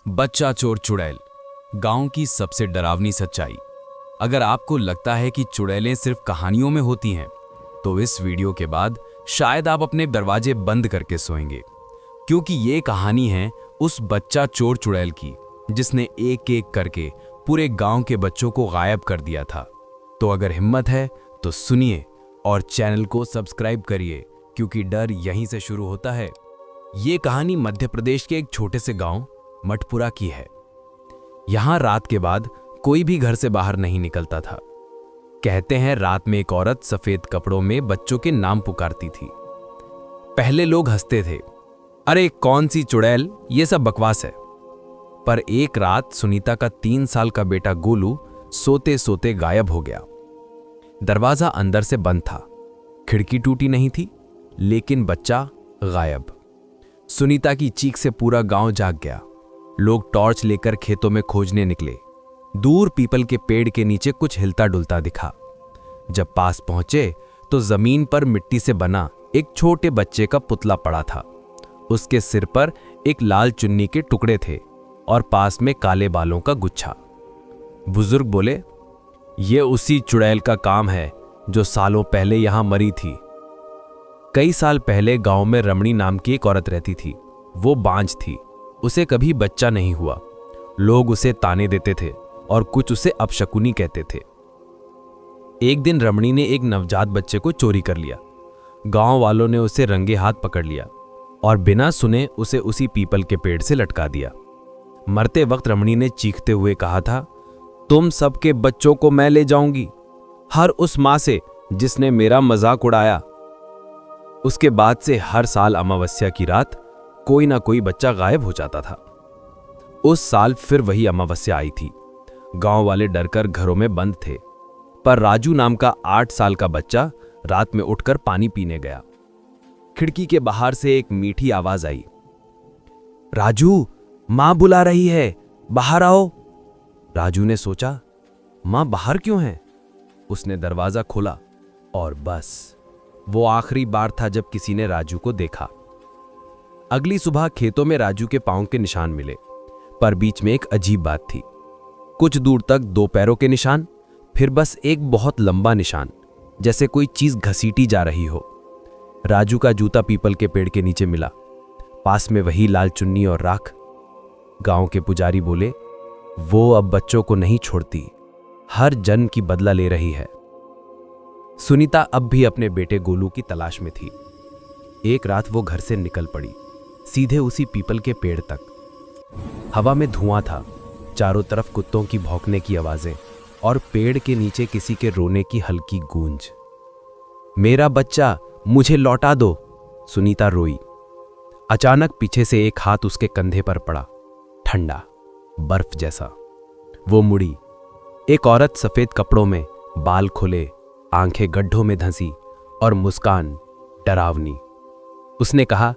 बच्चा चोर चुड़ैल, गांव की सबसे डरावनी सच्चाई। अगर आपको लगता है कि चुड़ैलें सिर्फ कहानियों में होती हैं, तो इस वीडियो के बाद शायद आप अपने दरवाजे बंद करके सोएंगे, क्योंकि ये कहानी है उस बच्चा चोर चुड़ैल की जिसने एक एक करके पूरे गांव के बच्चों को गायब कर दिया था। तो अगर हिम्मत है तो सुनिए और चैनल को सब्सक्राइब करिए, क्योंकि डर यहीं से शुरू होता है। ये कहानी मध्य प्रदेश के एक छोटे से गांव मठपुरा की है। यहां रात के बाद कोई भी घर से बाहर नहीं निकलता था। कहते हैं रात में एक औरत सफेद कपड़ों में बच्चों के नाम पुकारती थी। पहले लोग हंसते थे, अरे कौन सी चुड़ैल, ये सब बकवास है। पर एक रात सुनीता का 3 साल का बेटा गोलू सोते सोते गायब हो गया। दरवाजा अंदर से बंद था, खिड़की टूटी नहीं थी, लेकिन बच्चा गायब। सुनीता की चीख से पूरा गांव जाग गया। लोग टॉर्च लेकर खेतों में खोजने निकले। दूर पीपल के पेड़ के नीचे कुछ हिलता डुलता दिखा। जब पास पहुंचे तो जमीन पर मिट्टी से बना एक छोटे बच्चे का पुतला पड़ा था। उसके सिर पर एक लाल चुन्नी के टुकड़े थे और पास में काले बालों का गुच्छा। बुजुर्ग बोले, ये उसी चुड़ैल का काम है जो सालों पहले यहां मरी थी। कई साल पहले गांव में रमणी नाम की एक औरत रहती थी। वो बांझ थी, उसे कभी बच्चा नहीं हुआ। लोग उसे ताने देते थे और कुछ उसे अपशकुनी कहते थे। एक दिन रमणी ने एक नवजात बच्चे को चोरी कर लिया। गांव वालों ने उसे रंगे हाथ पकड़ लिया और बिना सुने उसे उसी पीपल के पेड़ से लटका दिया। मरते वक्त रमणी ने चीखते हुए कहा था, तुम सबके बच्चों को मैं ले जाऊंगी, हर उस मां से जिसने मेरा मजाक उड़ाया। उसके बाद से हर साल अमावस्या की रात कोई ना कोई बच्चा गायब हो जाता था। उस साल फिर वही अमावस्या आई थी। गांव वाले डरकर घरों में बंद थे, पर राजू नाम का 8 साल का बच्चा रात में उठकर पानी पीने गया। खिड़की के बाहर से एक मीठी आवाज आई, राजू, मां बुला रही है, बाहर आओ। राजू ने सोचा, मां बाहर क्यों है? उसने दरवाजा खोला और बस वो आखिरी बार था जब किसी ने राजू को देखा। अगली सुबह खेतों में राजू के पांव के निशान मिले, पर बीच में एक अजीब बात थी। कुछ दूर तक 2 पैरों के निशान, फिर बस एक बहुत लंबा निशान, जैसे कोई चीज घसीटी जा रही हो। राजू का जूता पीपल के पेड़ के नीचे मिला, पास में वही लाल चुन्नी और राख। गांव के पुजारी बोले, वो अब बच्चों को नहीं छोड़ती, हर जन्म की बदला ले रही है। सुनीता अब भी अपने बेटे गोलू की तलाश में थी। एक रात वो घर से निकल पड़ी, सीधे उसी पीपल के पेड़ तक। हवा में धुआं था, चारों तरफ कुत्तों की भौंकने की आवाजें और पेड़ के नीचे किसी के रोने की हल्की गूंज। मेरा बच्चा, मुझे लौटा दो, सुनीता रोई। अचानक पीछे से एक हाथ उसके कंधे पर पड़ा, ठंडा, बर्फ जैसा। वो मुड़ी। एक औरत सफेद कपड़ों में, बाल खुले, आंखें गड्ढों में धंसी और मुस्कान डरावनी। उसने कहा,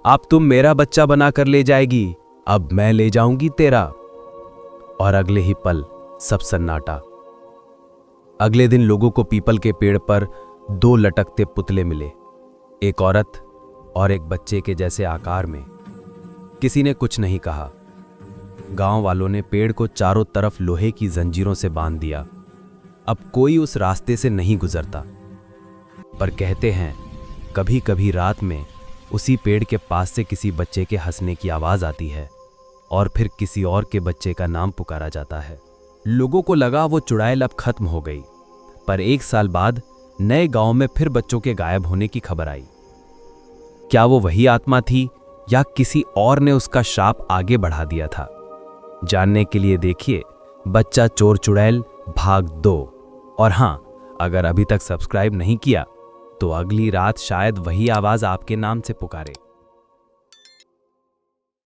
अब तुम मेरा बच्चा बनाकर ले जाएगी, अब मैं ले जाऊंगी तेरा। और अगले ही पल सब सन्नाटा। अगले दिन लोगों को पीपल के पेड़ पर 2 लटकते पुतले मिले, एक औरत और एक बच्चे के जैसे आकार में। किसी ने कुछ नहीं कहा। गांव वालों ने पेड़ को चारों तरफ लोहे की जंजीरों से बांध दिया। अब कोई उस रास्ते से नहीं गुजरता। पर कहते हैं कभी कभी रात में उसी पेड़ के पास से किसी बच्चे के हंसने की आवाज आती है और फिर किसी और के बच्चे का नाम पुकारा जाता है। लोगों को लगा वो चुड़ैल अब खत्म हो गई, पर 1 साल बाद नए गांव में फिर बच्चों के गायब होने की खबर आई। क्या वो वही आत्मा थी या किसी और ने उसका श्राप आगे बढ़ा दिया था? जानने के लिए देखिए बच्चा चोर चुड़ैल भाग 2। और हां, अगर अभी तक सब्सक्राइब नहीं किया तो अगली रात शायद वही आवाज आपके नाम से पुकारे।